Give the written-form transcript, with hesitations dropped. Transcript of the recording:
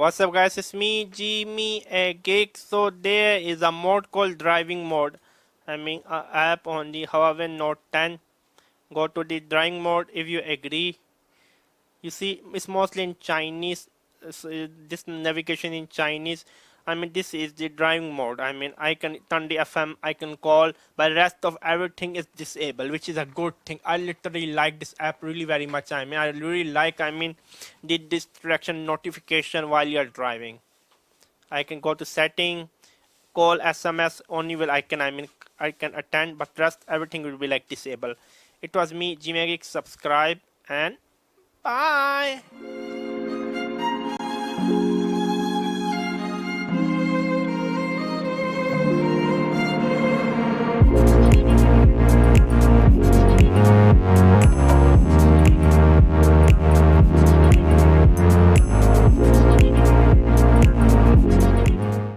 What's up guys, it's me, Jimmy, a Geek. So there is a mode called driving mode. I mean a app on the Huawei Note 10. Go to the driving mode if you agree. You see it's mostly in Chinese. This navigation in Chinese. I mean this is the driving mode. I mean I can turn the FM, I can call, but rest of everything is disabled, which is a good thing. I literally like this app really very much. I really like the distraction notification while you're driving. I can go to setting, call, SMS only will I can attend, but rest everything will be like disabled. It was me, Jimmy. Subscribe and bye.